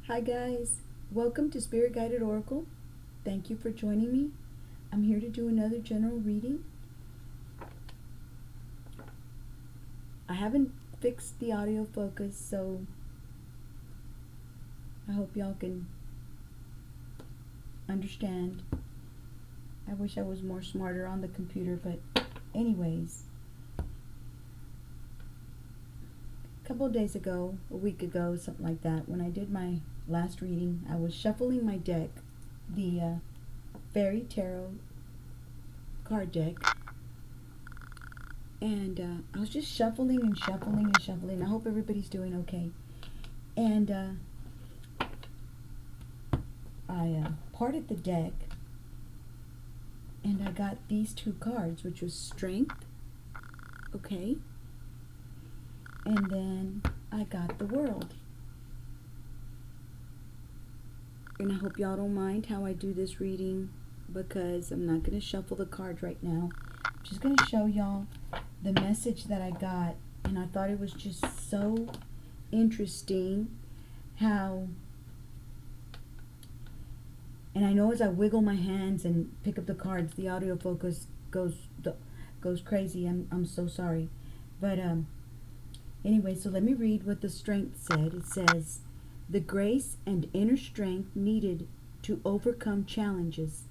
Hi guys, welcome to Spirit Guided Oracle. Thank you for joining me. I'm here to do another general reading. I haven't fixed the audio focus, so I hope y'all can understand. I wish I was more smarter on the computer, but anyways. A couple of days ago, a week ago, something like that, when I did my last reading, I was shuffling my deck, the Fairy Tarot card deck, and I was just shuffling and shuffling and shuffling. I hope everybody's doing okay. And I parted the deck, and I got these two cards, which was Strength, okay, and then I got the World. And I hope y'all don't mind how I do this reading, because I'm not going to shuffle the cards right now. I'm just going to show y'all the message that I got. And I thought it was just so interesting how, and I know as I wiggle my hands and pick up the cards, the audio focus goes crazy. I'm so sorry. But anyway, so let me read what the Strength said. It says, the grace and inner strength needed to overcome challenges.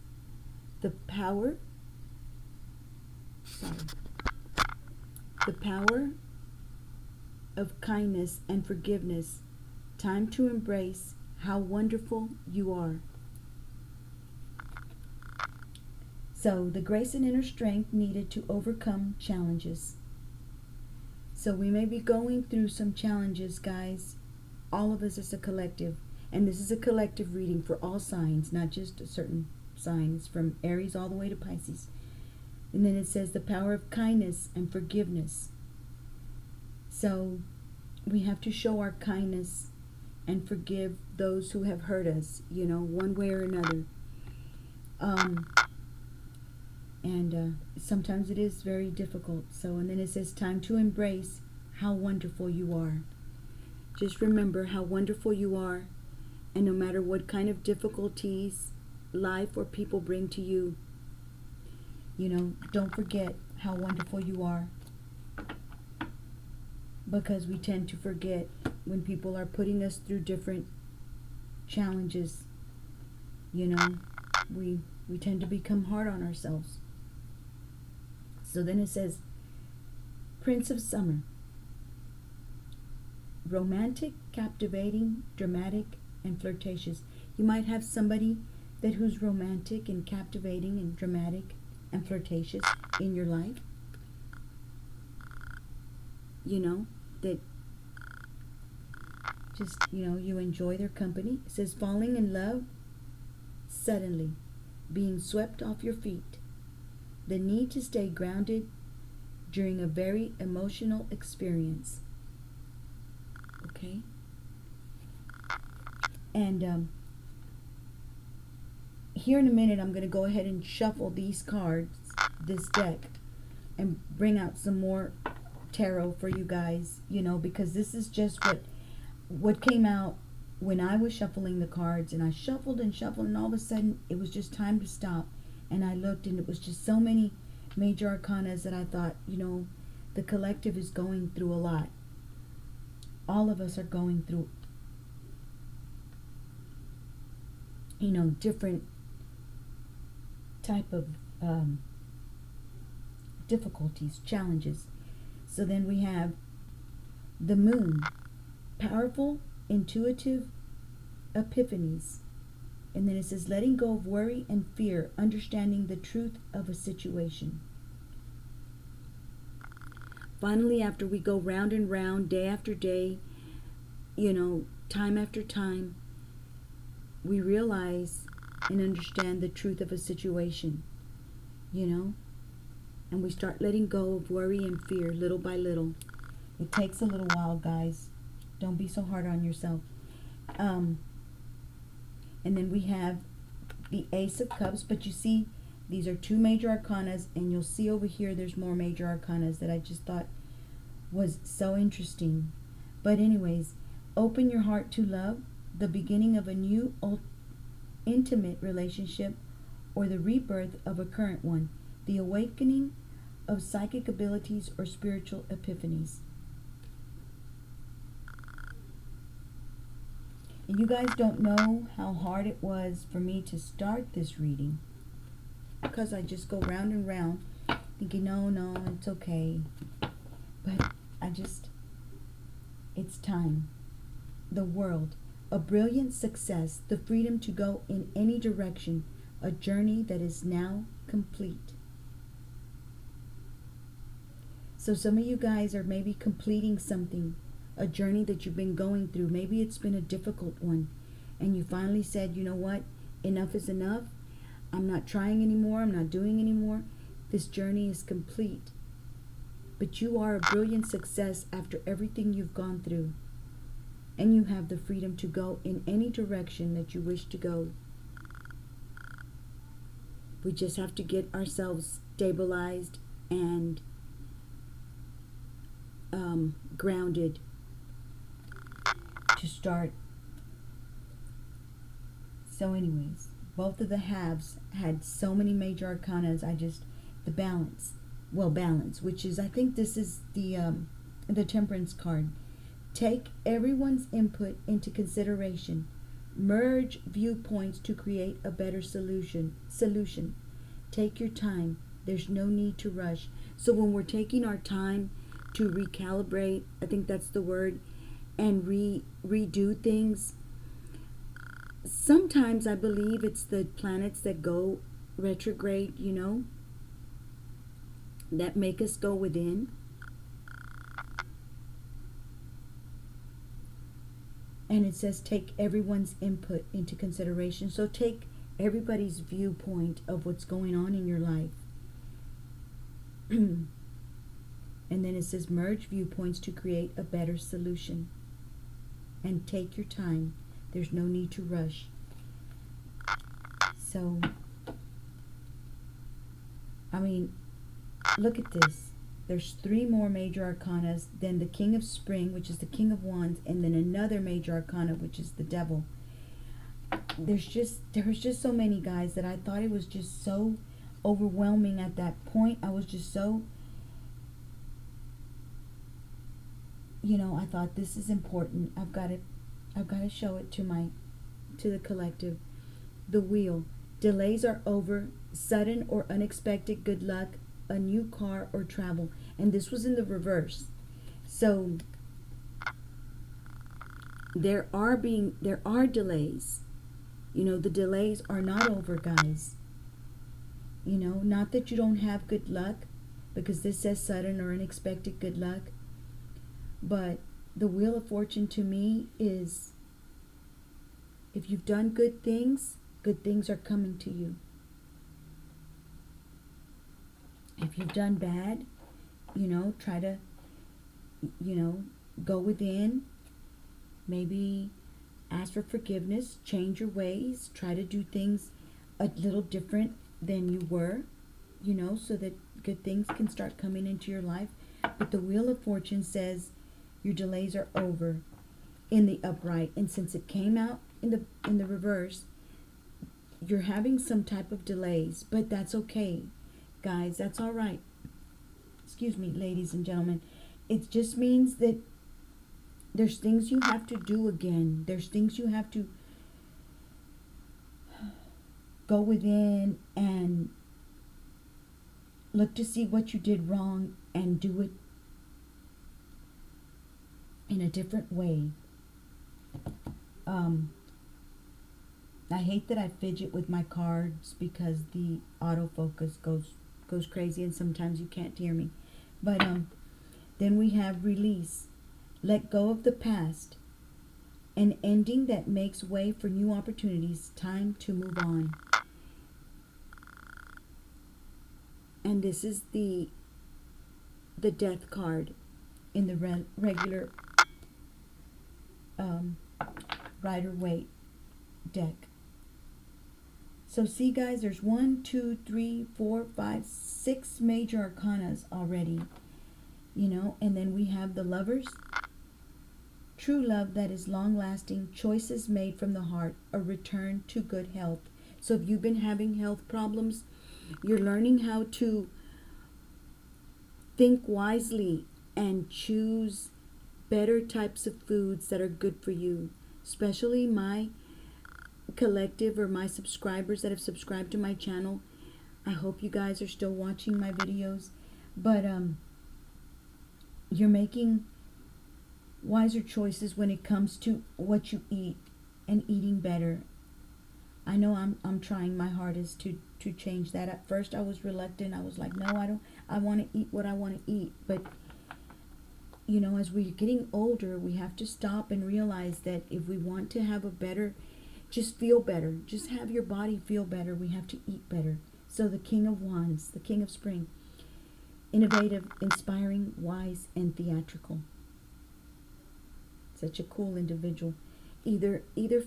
The power of kindness and forgiveness. Time to embrace how wonderful you are. So, the grace and inner strength needed to overcome challenges. So, we may be going through some challenges, guys. All of us as a collective. And this is a collective reading for all signs, not just a certain signs, from Aries all the way to Pisces. And then it says the power of kindness and forgiveness. So we have to show our kindness and forgive those who have hurt us, one way or another. Sometimes it is very difficult. So, and then it says time to embrace how wonderful you are. Just remember how wonderful you are, and no matter what kind of difficulties life or people bring to you, don't forget how wonderful you are, because we tend to forget when people are putting us through different challenges. We tend to become hard on ourselves. So then it says, Prince of Summer. Romantic, captivating, dramatic, and flirtatious. You might have somebody who's romantic and captivating and dramatic and flirtatious in your life. That just, you enjoy their company. It says falling in love suddenly, being swept off your feet. The need to stay grounded during a very emotional experience. Okay? And here in a minute, I'm going to go ahead and shuffle these cards, this deck, and bring out some more tarot for you guys, because this is just what came out when I was shuffling the cards. And I shuffled and shuffled, and all of a sudden, it was just time to stop. And I looked, and it was just so many major arcanas that I thought, the collective is going through a lot. All of us are going through, different type of difficulties, challenges. So then we have the Moon, powerful, intuitive epiphanies. And then it says letting go of worry and fear, understanding the truth of a situation. Finally, after we go round and round, day after day, time after time, we realize and understand the truth of a situation, and we start letting go of worry and fear little by little. It takes a little while, guys. Don't be so hard on yourself. And then we have the Ace of Cups, but you see, these are two major arcanas, and you'll see over here there's more major arcanas that I just thought was so interesting. But anyways, open your heart to love, the beginning of a new intimate relationship, or the rebirth of a current one, the awakening of psychic abilities or spiritual epiphanies. And you guys don't know how hard it was for me to start this reading, because I just go round and round thinking, no, it's okay. But it's time. The world, a brilliant success, the freedom to go in any direction, a journey that is now complete. So some of you guys are maybe completing something, a journey that you've been going through. Maybe it's been a difficult one, and you finally said, you know what, enough is enough. I'm not trying anymore. I'm not doing anymore. This journey is complete. But you are a brilliant success after everything you've gone through. And you have the freedom to go in any direction that you wish to go. We just have to get ourselves stabilized and grounded to start. So anyways, both of the halves had so many major arcanas. The balance, which is, I think this is the Temperance card. Take everyone's input into consideration. Merge viewpoints to create a better solution. Take your time. There's no need to rush. So when we're taking our time to recalibrate, I think that's the word, and redo things, sometimes I believe it's the planets that go retrograde, that make us go within. And it says take everyone's input into consideration. So take everybody's viewpoint of what's going on in your life. And then it says merge viewpoints to create a better solution. And take your time. There's no need to rush. So, look at this. There's 3 more major arcanas, then the King of Spring, which is the King of Wands, and then another major arcana, which is the Devil. There was just so many, guys, that I thought it was just so overwhelming at that point. I was just so, I thought this is important. I've got to show it to the collective. The Wheel. Delays are over. Sudden or unexpected good luck. A new car or travel. And this was in the reverse. So there are delays. The delays are not over, guys. Not that you don't have good luck, because this says sudden or unexpected good luck. But the Wheel of Fortune to me is, if you've done good things are coming to you. If you've done bad, try to, go within. Maybe ask for forgiveness, change your ways, try to do things a little different than you were, so that good things can start coming into your life. But the Wheel of Fortune says your delays are over in the upright. And since it came out in the reverse, you're having some type of delays, but that's okay, guys. That's all right. Excuse me, ladies and gentlemen. It just means that there's things you have to do again. There's things you have to go within and look to see what you did wrong and do it in a different way. I hate that I fidget with my cards because the autofocus goes crazy and sometimes you can't hear me. But then we have Release. Let go of the past. An ending that makes way for new opportunities. Time to move on. And this is the Death card in the regular Rider-Waite deck. So see, guys, there's 1, 2, 3, 4, 5, 6 major arcanas already, and then we have the Lovers, true love that is long lasting, choices made from the heart, a return to good health. So if you've been having health problems, you're learning how to think wisely and choose better types of foods that are good for you. Especially my collective or my subscribers that have subscribed to my channel. I hope you guys are still watching my videos. But you're making wiser choices when it comes to what you eat and eating better. I know I'm trying my hardest to change that. At first I was reluctant. I was like, no, I want to eat what I want to eat. But you know, as we're getting older, we have to stop and realize that if we want to have a better, just feel better, just have your body feel better, we have to eat better. So the King of Wands, the King of Spring, innovative, inspiring, wise, and theatrical. Such a cool individual. Either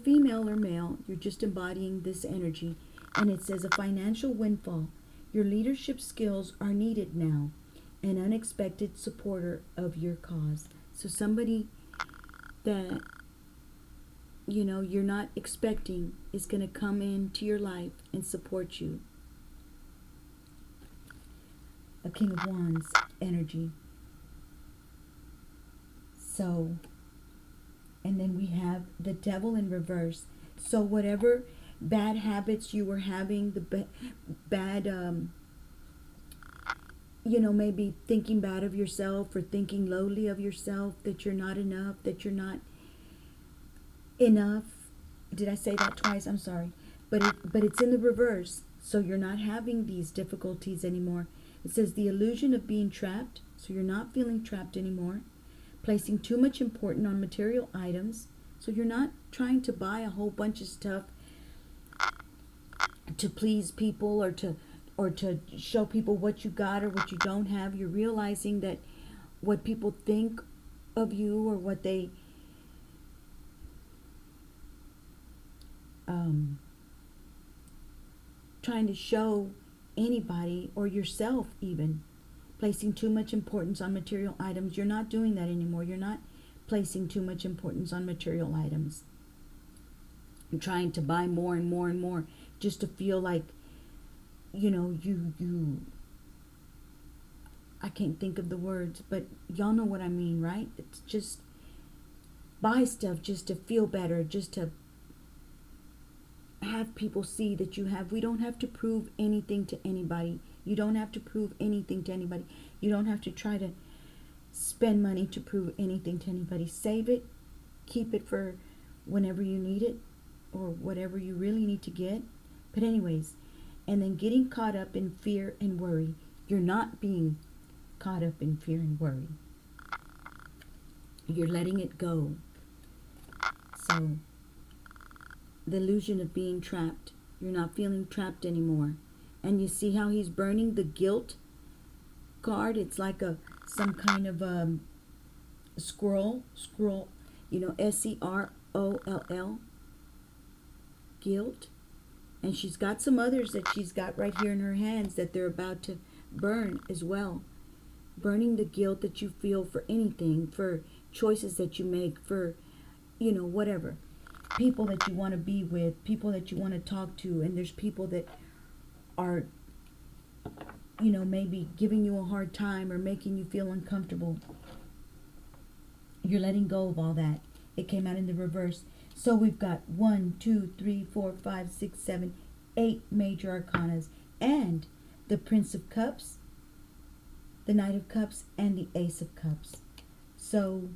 female or male, you're just embodying this energy. And it says a financial windfall. Your leadership skills are needed now. An unexpected supporter of your cause. So somebody that, you know, you're not expecting is going to come into your life and support you. A King of Wands energy. So, and then we have the Devil in reverse. So whatever bad habits you were having, the bad, you know, maybe thinking bad of yourself or thinking lowly of yourself, that you're not enough, that you're not enough. Did I say that twice? I'm sorry. But it's in the reverse. So you're not having these difficulties anymore. It says the illusion of being trapped. So you're not feeling trapped anymore. Placing too much importance on material items. So you're not trying to buy a whole bunch of stuff to please people or to show people what you got or what you don't have. You're realizing that what people think of you or what they trying to show anybody or yourself even. Placing too much importance on material items. You're not doing that anymore. You're not placing too much importance on material items. You're trying to buy more and more and more just to feel like, you know, you I can't think of the words, but y'all know what I mean, right? It's just buy stuff just to feel better, just to have people see that you have. We don't have to prove anything to anybody. You don't have to prove anything to anybody. You don't have to try to spend money to prove anything to anybody. Save it, keep it for whenever you need it or whatever you really need to get. But anyways, and then getting caught up in fear and worry. You're not being caught up in fear and worry. You're letting it go. So, the illusion of being trapped. You're not feeling trapped anymore. And you see how he's burning the guilt card? It's like some kind of scroll, you know, SCROLL, guilt. And she's got some others that she's got right here in her hands that they're about to burn as well. Burning the guilt that you feel for anything, for choices that you make, for, you know, whatever. People that you want to be with, people that you want to talk to, and there's people that are, you know, maybe giving you a hard time or making you feel uncomfortable. You're letting go of all that. It came out in the reverse. So we've got 1, 2, 3, 4, 5, 6, 7, 8 major arcanas, and the Prince of Cups, the Knight of Cups, and the Ace of Cups. So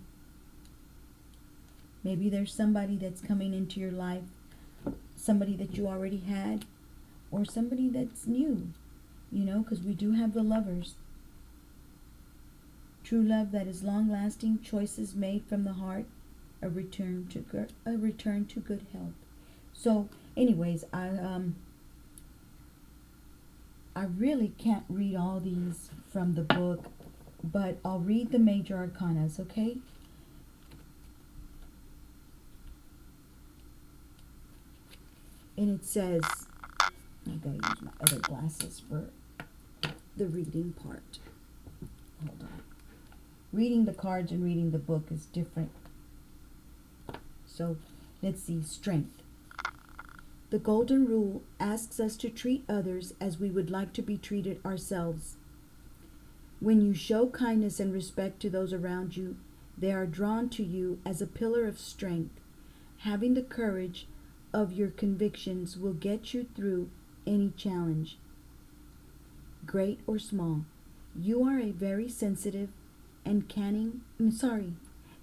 maybe there's somebody that's coming into your life, somebody that you already had, or somebody that's new, you know, because we do have the Lovers. True love that is long-lasting, choices made from the heart, a return to good health. So, anyways, I really can't read all these from the book, but I'll read the major arcanas, okay? And it says, I gotta use my other glasses for the reading part. Hold on. Reading the cards and reading the book is different. So let's see, strength. The golden rule asks us to treat others as we would like to be treated ourselves. When you show kindness and respect to those around you, they are drawn to you as a pillar of strength. Having the courage of your convictions will get you through any challenge, great or small. You are a very sensitive and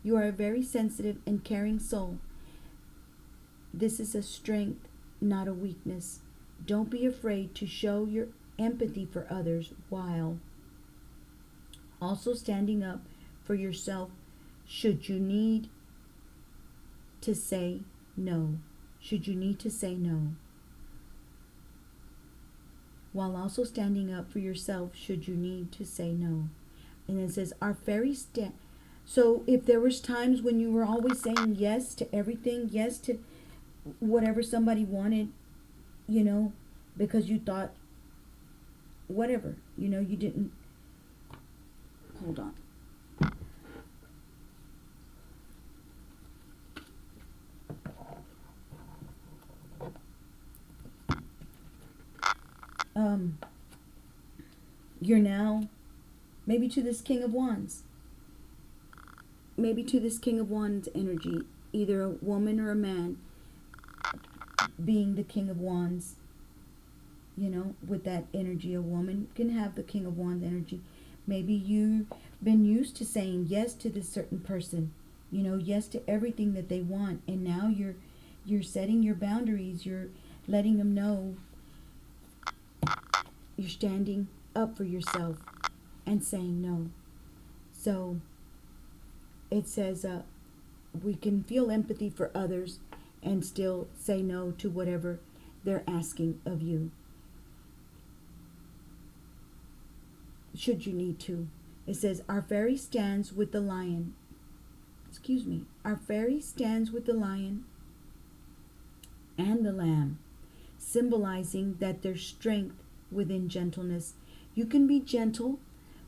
you are a very sensitive and caring soul. This is a strength, not a weakness. Don't be afraid to show your empathy for others while also standing up for yourself should you need to say no. Should you need to say no. While also standing up for yourself should you need to say no. And it says, our fairy so if there was times when you were always saying yes to everything, yes to whatever somebody wanted, because you thought, whatever, you didn't, hold on. You're now maybe to this King of Wands. Maybe to this King of Wands energy, either a woman or a man being the King of Wands, with that energy. A woman can have the King of Wands energy. Maybe you've been used to saying yes to this certain person, yes to everything that they want, and now you're setting your boundaries. You're letting them know you're standing up for yourself and saying no. So it says we can feel empathy for others and still say no to whatever they're asking of you, should you need to. It says, our fairy stands with the lion. Our fairy stands with the lion and the lamb, symbolizing that there's strength within gentleness. You can be gentle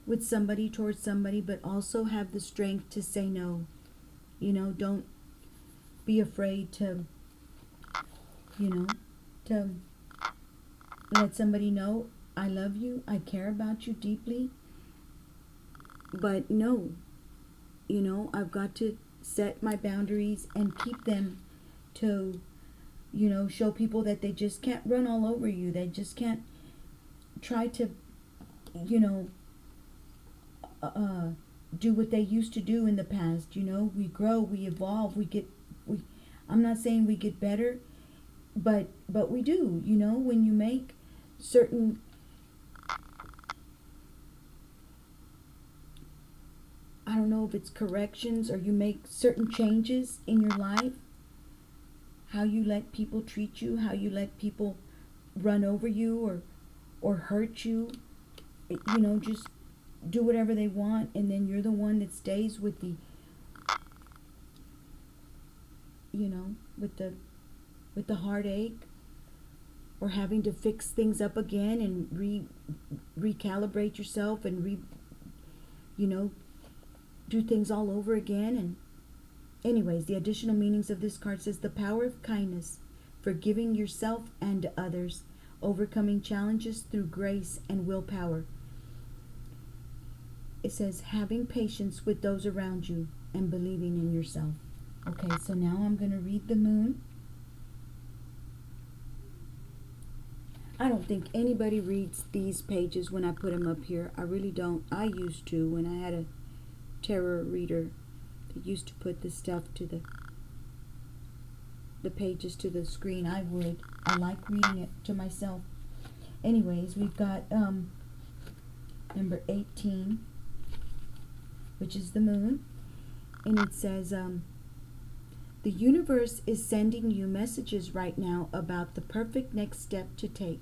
with somebody, towards somebody, but also have the strength to say no. Don't be afraid to let somebody know, I love you, I care about you deeply, but no, I've got to set my boundaries and keep them to, show people that they just can't run all over you. They just can't try to, do what they used to do in the past. We grow, we evolve, I'm not saying we get better, but we do. When you make certain I don't know if it's corrections, or you make certain changes in your life, how you let people treat you, how you let people run over you or hurt you, just do whatever they want, and then you're the one that stays with the with the heartache, or having to fix things up again and recalibrate yourself and do things all over again. And anyways, the additional meanings of this card says the power of kindness, forgiving yourself and others, overcoming challenges through grace and willpower. It says having patience with those around you and believing in yourself. Okay, so now I'm going to read the moon. I don't think anybody reads these pages when I put them up here. I really don't. I used to, when I had a tarot reader that used to put this stuff to the pages to the screen. I like reading it to myself. Anyways, we've got number 18, which is the moon, and it says the universe is sending you messages right now about the perfect next step to take.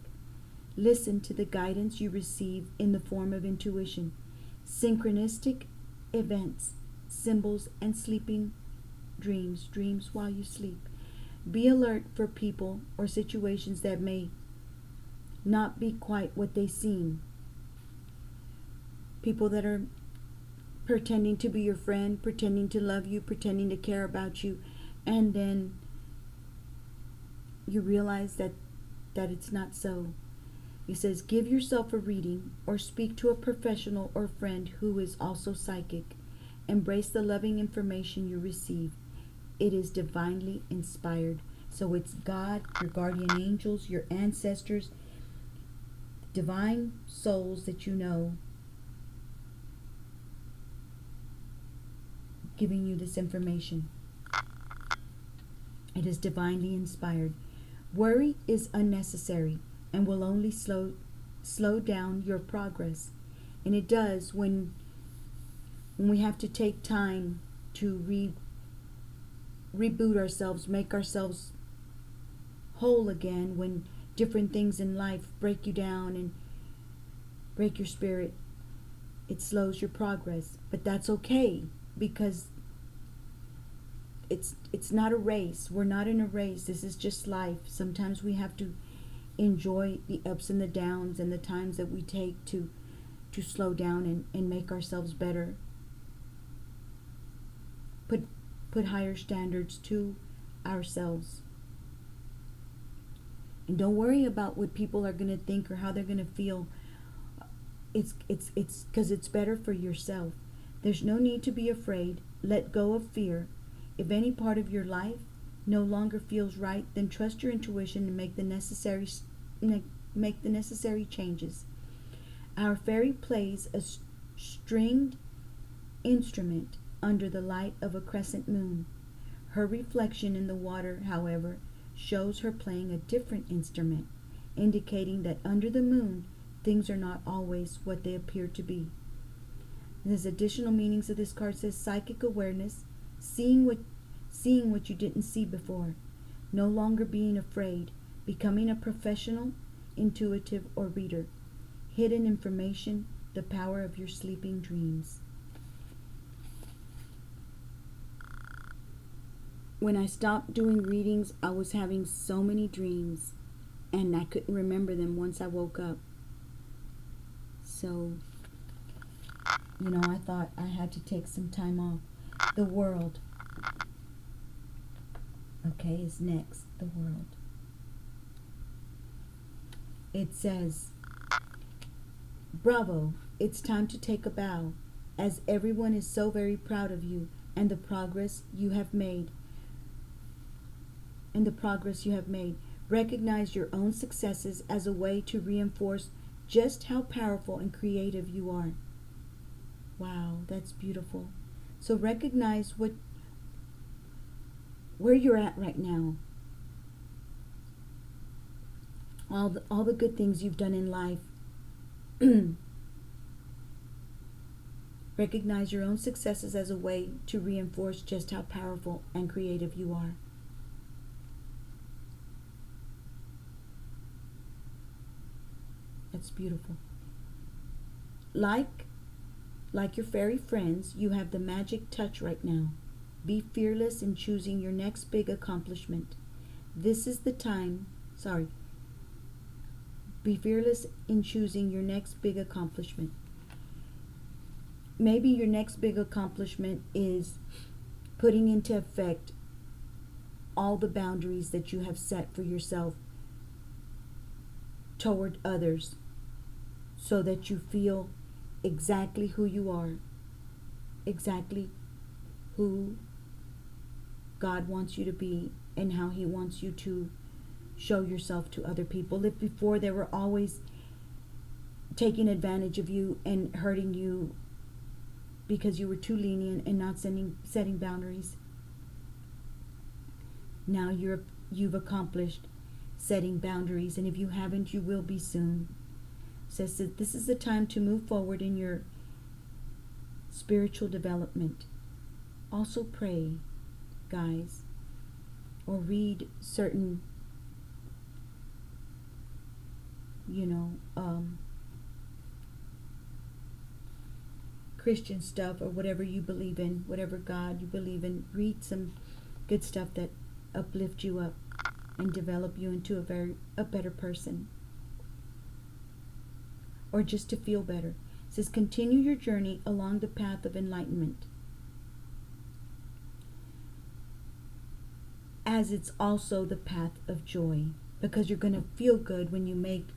Listen to the guidance you receive in the form of intuition, synchronistic events, symbols, and sleeping dreams while you sleep. Be alert for people or situations that may not be quite what they seem. People that are pretending to be your friend, pretending to love you, pretending to care about you, and then you realize that it's not so. He says, give yourself a reading or speak to a professional or friend who is also psychic. Embrace the loving information you receive. It is divinely inspired. So it's God, your guardian angels, your ancestors, divine souls that you know, giving you this information. It is divinely inspired. Worry is unnecessary and will only slow down your progress. And it does when we have to take time to reboot ourselves, make ourselves whole again, when different things in life break you down and break your spirit. It slows your progress, but that's okay, because it's not a race. We're not in a race. This is just life. Sometimes we have to enjoy the ups and the downs and the times that we take to slow down and make ourselves better. Put higher standards to ourselves. And don't worry about what people are going to think or how they're going to feel. It's because it's better for yourself. There's no need to be afraid. Let go of fear. If any part of your life no longer feels right, then trust your intuition and make the necessary changes. Our fairy plays a stringed instrument under the light of a crescent moon. Her reflection in the water, however, shows her playing a different instrument, indicating that under the moon, things are not always what they appear to be. There's additional meanings of this card. Says psychic awareness, seeing what you didn't see before, no longer being afraid, becoming a professional, intuitive, or reader, hidden information, the power of your sleeping dreams. When I stopped doing readings, I was having so many dreams, and I couldn't remember them once I woke up. So, I thought I had to take some time off. The world. Okay, is next. The world. It says, bravo, it's time to take a bow, as everyone is so very proud of you and the progress you have made. Recognize your own successes as a way to reinforce just how powerful and creative you are. Wow, that's beautiful. So recognize where you're at right now. All the good things you've done in life. Recognize your own successes as a way to reinforce just how powerful and creative you are. That's beautiful. Like your fairy friends, you have the magic touch right now. Be fearless in choosing your next big accomplishment. This is the time, Be fearless in choosing your next big accomplishment. Maybe your next big accomplishment is putting into effect all the boundaries that you have set for yourself toward others, so that you feel exactly who you are, exactly who God wants you to be, and how He wants you to show yourself to other people. If before they were always taking advantage of you and hurting you because you were too lenient and not setting boundaries, now you've accomplished setting boundaries, and if you haven't, you will be soon. Says that this is the time to move forward in your spiritual development. Also pray, guys, or read certain Christian stuff, or whatever you believe in, whatever God you believe in. Read some good stuff that uplift you up and develop you into a better person, or just to feel better. It says continue your journey along the path of enlightenment. as it's also the path of joy, because you're going to feel good when you make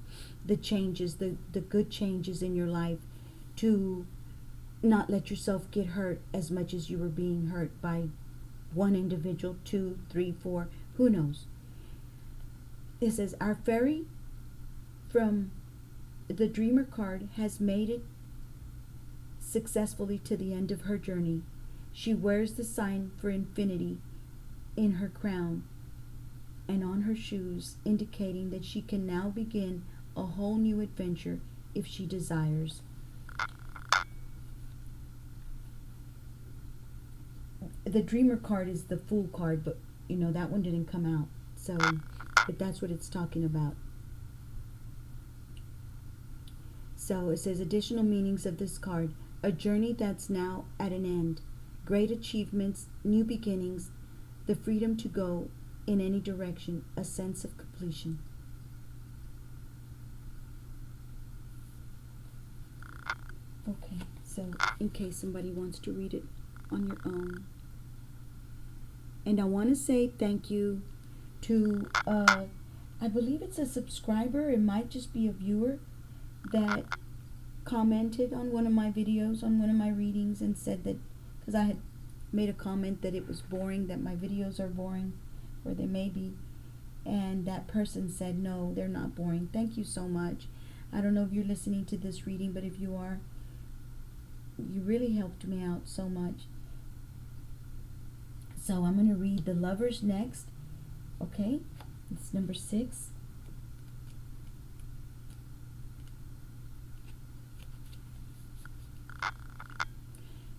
the changes, the good changes in your life, to not let yourself get hurt as much as you were being hurt by one individual, 2, 3, 4, who knows. It says, our fairy from the Dreamer card has made it successfully to the end of her journey. She wears the sign for infinity in her crown and on her shoes, indicating that she can now begin a whole new adventure if she desires. The Dreamer card is the Fool card, but that one didn't come out. So, but that's what it's talking about. So it says additional meanings of this card: a journey that's now at an end, great achievements, new beginnings, the freedom to go in any direction, a sense of completion. Okay, so in case somebody wants to read it on your own. And I want to say thank you to, I believe it's a subscriber, it might just be a viewer, that commented on one of my videos, on one of my readings, and said that, because I had made a comment that it was boring, that my videos are boring, or they may be, and that person said, no, they're not boring. Thank you so much. I don't know if you're listening to this reading, but if you are, you really helped me out so much. So I'm going to read the Lovers next. Okay, it's number 6.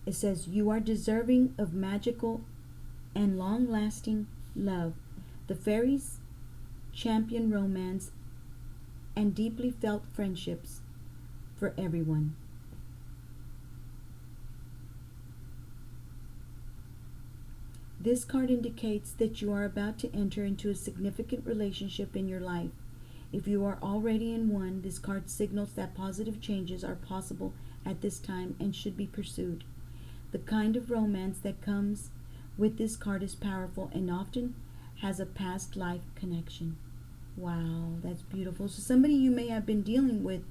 It says, you are deserving of magical and long-lasting love. The fairies champion romance and deeply felt friendships for everyone. This card indicates that you are about to enter into a significant relationship in your life. If you are already in one, this card signals that positive changes are possible at this time and should be pursued. The kind of romance that comes with this card is powerful and often has a past life connection. Wow, that's beautiful. So somebody you may have been dealing with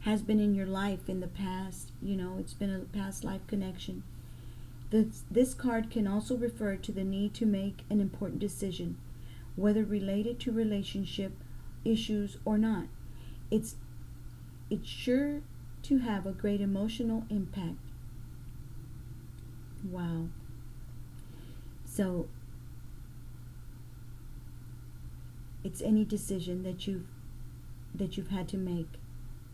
has been in your life in the past. It's been a past life connection. This card can also refer to the need to make an important decision, whether related to relationship issues or not. It's sure to have a great emotional impact. Wow. So it's any decision that you've had to make.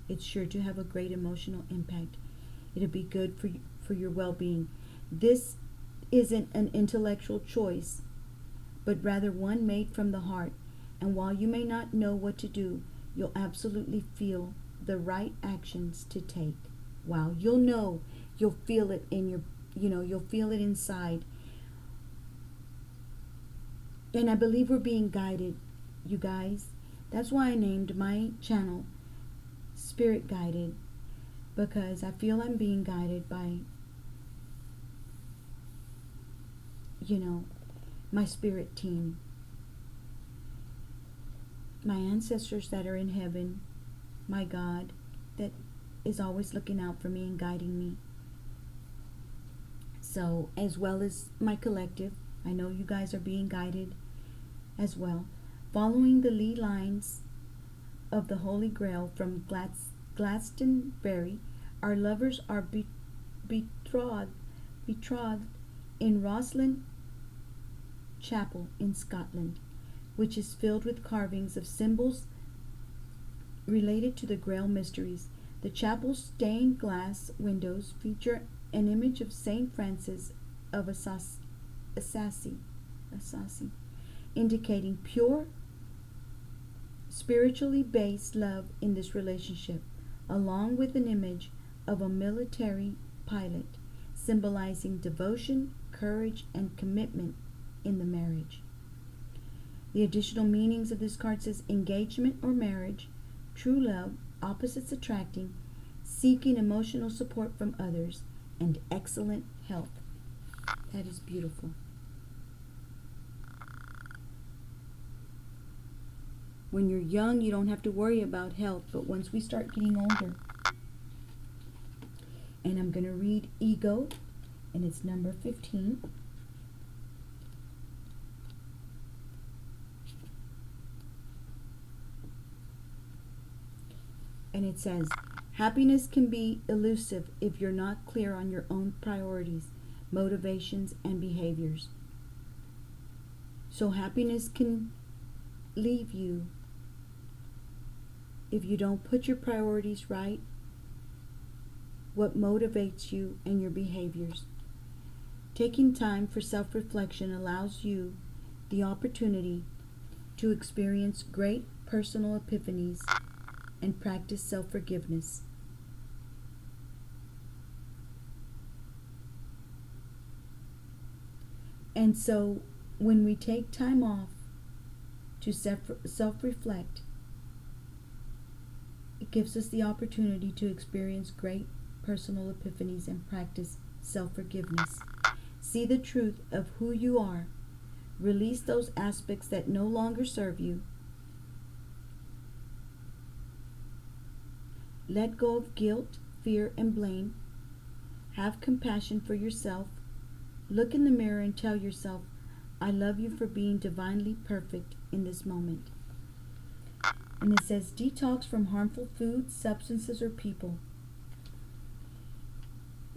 It's sure to have a great emotional impact. It'll be good for your well-being. This isn't an intellectual choice, but rather one made from the heart. And while you may not know what to do, you'll absolutely feel the right actions to take. Wow, you'll feel it in your, you'll feel it inside. And I believe we're being guided, you guys. That's why I named my channel Spirit Guided, because I feel I'm being guided by my spirit team, my ancestors that are in heaven, my God that is always looking out for me and guiding me. So, as well as my collective, I know you guys are being guided as well. Following the lee lines of the Holy Grail from Glastonbury, our lovers are betrothed in Rosslyn Chapel in Scotland, which is filled with carvings of symbols related to the Grail mysteries. The chapel's stained glass windows feature an image of Saint Francis of Assisi, indicating pure, spiritually based love in this relationship, along with an image of a military pilot, symbolizing devotion, courage, and commitment in the marriage. The additional meanings of this card says engagement or marriage, true love, opposites attracting, seeking emotional support from others, and excellent health. That is beautiful. When you're young, you don't have to worry about health, but once we start getting older, and I'm going to read ego, and it's number 15. And it says, happiness can be elusive if you're not clear on your own priorities, motivations, and behaviors. So happiness can leave you if you don't put your priorities right, what motivates you, and your behaviors. Taking time for self-reflection allows you the opportunity to experience great personal epiphanies and practice self-forgiveness. And so when we take time off to self-reflect, it gives us the opportunity to experience great personal epiphanies and practice self-forgiveness. See the truth of who you are. Release those aspects that no longer serve you. Let go of guilt, fear, and blame. Have compassion for yourself. Look in the mirror and tell yourself, I love you for being divinely perfect in this moment. And it says, detox from harmful foods, substances, or people.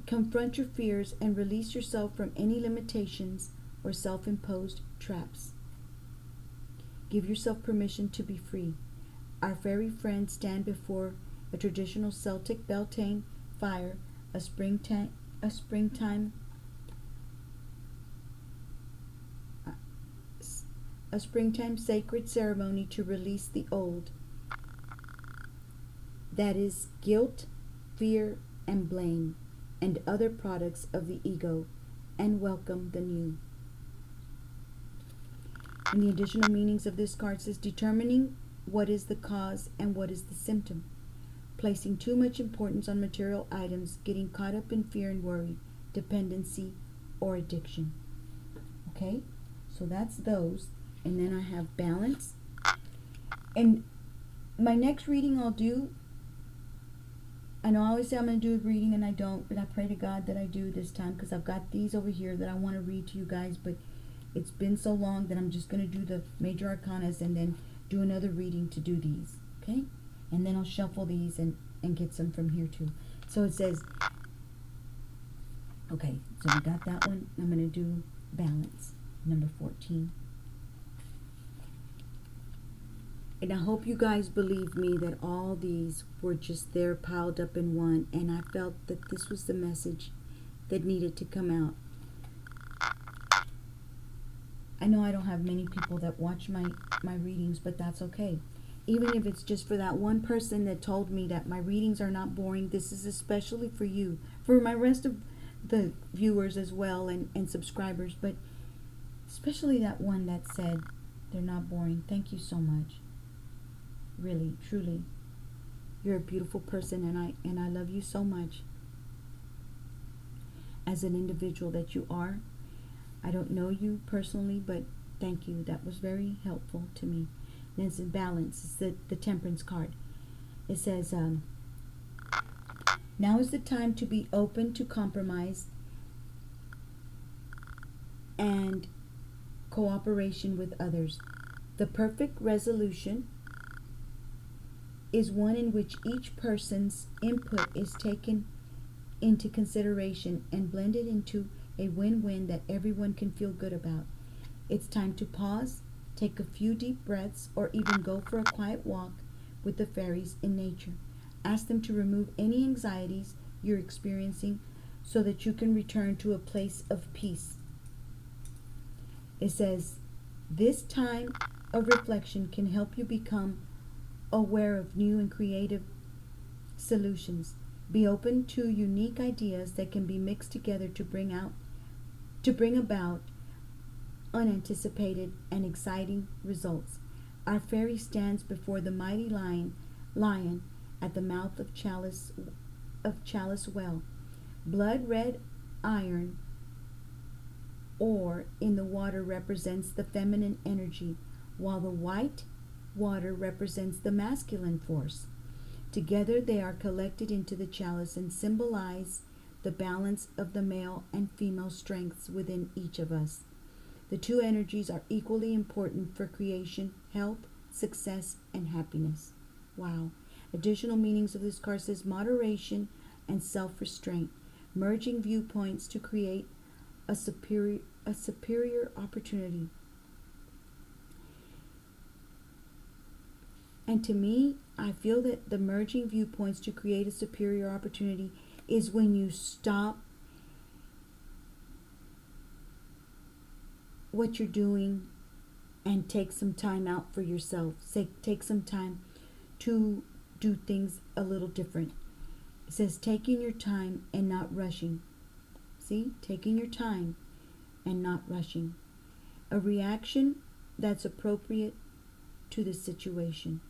Confront your fears and release yourself from any limitations or self-imposed traps. Give yourself permission to be free. Our fairy friends stand before a traditional Celtic Beltane fire, a springtime sacred ceremony to release the old. That is guilt, fear, and blame, and other products of the ego, and welcome the new. And the additional meanings of this card says, determining what is the cause and what is the symptom. Placing too much importance on material items, getting caught up in fear and worry, dependency, or addiction. Okay, so that's those. And then I have balance. And my next reading I'll do, I know I always say I'm going to do a reading and I don't, but I pray to God that I do this time, because I've got these over here that I want to read to you guys, but it's been so long that I'm just going to do the major arcanas and then do another reading to do these. Okay? And then I'll shuffle these and get some from here too. So it says, okay, so we got that one. I'm going to do balance, number 14. And I hope you guys believe me that all these were just there piled up in one, and I felt that this was the message that needed to come out. I know I don't have many people that watch my readings, but that's okay. Even if it's just for that one person that told me that my readings are not boring, this is especially for you, for my rest of the viewers as well and subscribers, but especially that one that said they're not boring. Thank you so much. Really, truly. You're a beautiful person, and I love you so much as an individual that you are. I don't know you personally, but thank you. That was very helpful to me. And it's in balance. It's the Temperance card. It says, now is the time to be open to compromise and cooperation with others. The perfect resolution is one in which each person's input is taken into consideration and blended into a win-win that everyone can feel good about. It's time to pause, take a few deep breaths, or even go for a quiet walk with the fairies in nature. Ask them to remove any anxieties you're experiencing so that you can return to a place of peace. It says, this time of reflection can help you become aware of new and creative solutions. Be open to unique ideas that can be mixed together to bring about unanticipated and exciting results. Our fairy stands before the mighty lion at the mouth of Chalice Well. Blood red iron ore in the water represents the feminine energy, while the white Water represents the masculine force. Together they are collected into the chalice and symbolize the balance of the male and female strengths within each of us. The two energies are equally important for creation, health, success, and happiness. Wow. Additional meanings of this card says moderation and self-restraint, merging viewpoints to create a superior opportunity. And to me, I feel that the merging viewpoints to create a superior opportunity is when you stop what you're doing and take some time out for yourself. Take some time to do things a little different. It says taking your time and not rushing. See? Taking your time and not rushing. A reaction that's appropriate to the situation.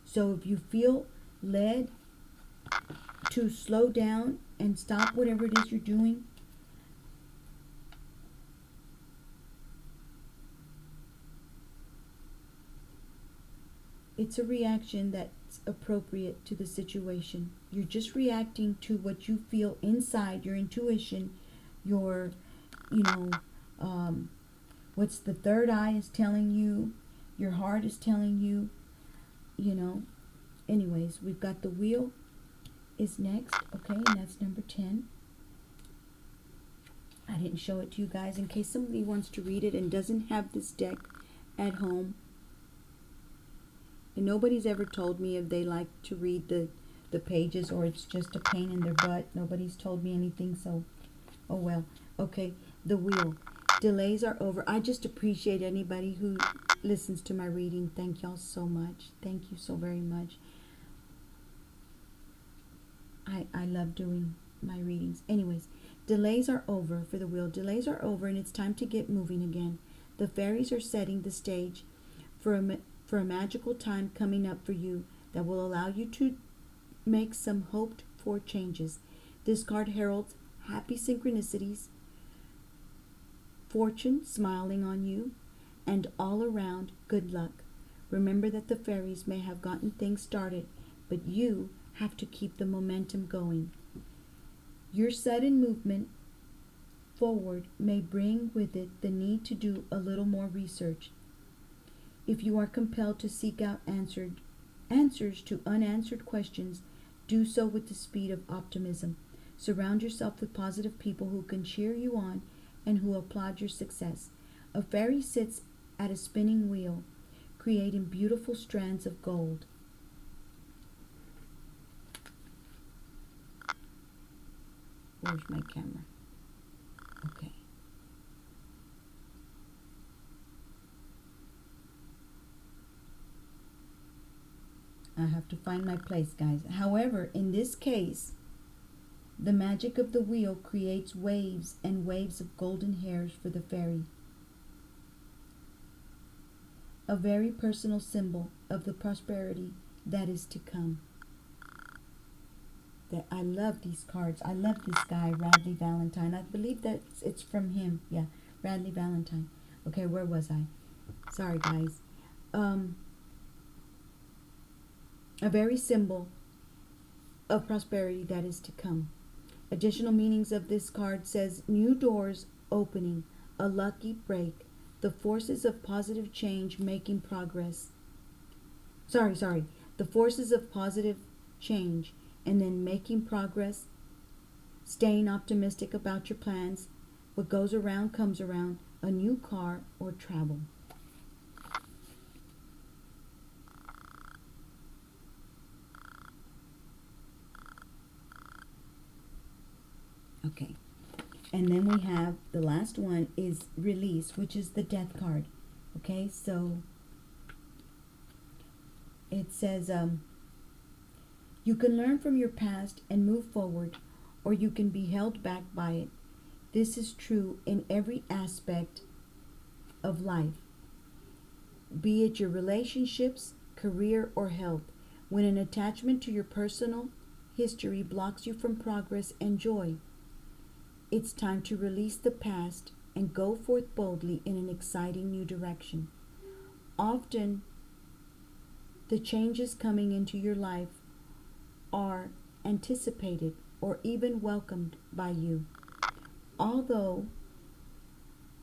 So if you feel led to slow down and stop whatever it is you're doing, it's a reaction that's appropriate to the situation. You're just reacting to what you feel inside, your intuition, your, what's the third eye is telling you, your heart is telling you, Anyways, we've got the wheel is next, okay, and that's number 10. I didn't show it to you guys in case somebody wants to read it and doesn't have this deck at home. And nobody's ever told me if they like to read the pages or it's just a pain in their butt. Nobody's told me anything, so oh well. Okay, the wheel. Delays are over. I just appreciate anybody who listens to my reading. Thank y'all so much. Thank you so very much. I love doing my readings. Anyways, delays are over for the wheel. Delays are over and it's time to get moving again. The fairies are setting the stage for a magical time coming up for you that will allow you to make some hoped for changes. This card heralds happy synchronicities, fortune smiling on you, and all around good luck. Remember that the fairies may have gotten things started, but you have to keep the momentum going. Your sudden movement forward may bring with it the need to do a little more research. If you are compelled to seek out answers to unanswered questions, do so with the speed of optimism. Surround yourself with positive people who can cheer you on and who applaud your success. A fairy sits at a spinning wheel, creating beautiful strands of gold. Where's my camera? Okay. I have to find my place, guys. However, in this case, the magic of the wheel creates waves and waves of golden hairs for the fairy. A very personal symbol of the prosperity that is to come. That I love these cards. I love this guy, Radley Valentine. I believe that it's from him. Yeah, Radley Valentine. Okay, where was I? Sorry, guys. A very symbol of prosperity that is to come. Additional meanings of this card says new doors opening, a lucky break, the forces of positive change making progress. The forces of positive change and then making progress, staying optimistic about your plans. What goes around comes around, a new car or travel. Okay, and then we have the last one is release, which is the death card. Okay, so it says you can learn from your past and move forward, or you can be held back by it. This is true in every aspect of life, be it your relationships, career, or health. When an attachment to your personal history blocks you from progress and joy, it's time to release the past and go forth boldly in an exciting new direction. Often, The changes coming into your life are anticipated or even welcomed by you. Although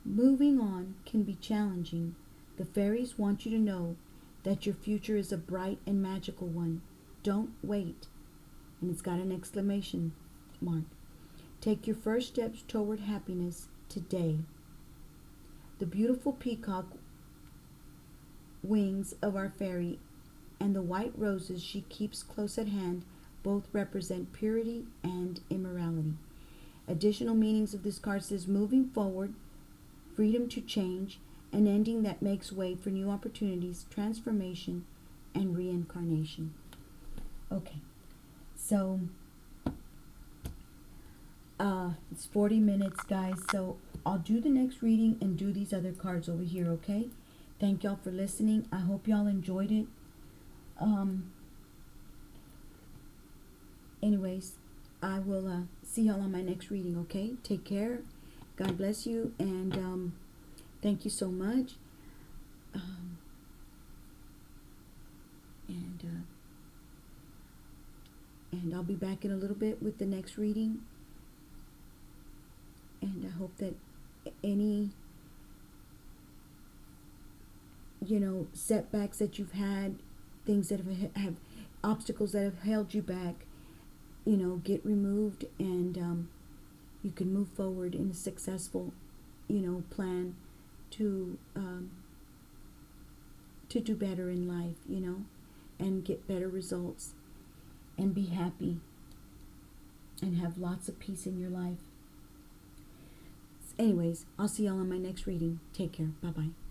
moving on can be challenging, the fairies want you to know that your future is a bright and magical one. Don't wait. And it's got an exclamation mark. Take your first steps toward happiness today. The beautiful peacock wings of our fairy and the white roses she keeps close at hand both represent purity and immorality. Additional meanings of this card says moving forward, freedom to change, an ending that makes way for new opportunities, transformation, and reincarnation. Okay, so it's 40 minutes, guys, so I'll do the next reading and do these other cards over here, okay? Thank y'all for listening. I hope y'all enjoyed it. Anyways, I will see y'all on my next reading, okay? Take care. God bless you, and thank you so much. And I'll be back in a little bit with the next reading. And I hope that any, setbacks that you've had, things that have obstacles that have held you back, get removed, and you can move forward in a successful, plan to do better in life, and get better results, and be happy, and have lots of peace in your life. Anyways, I'll see y'all on my next reading. Take care. Bye-bye.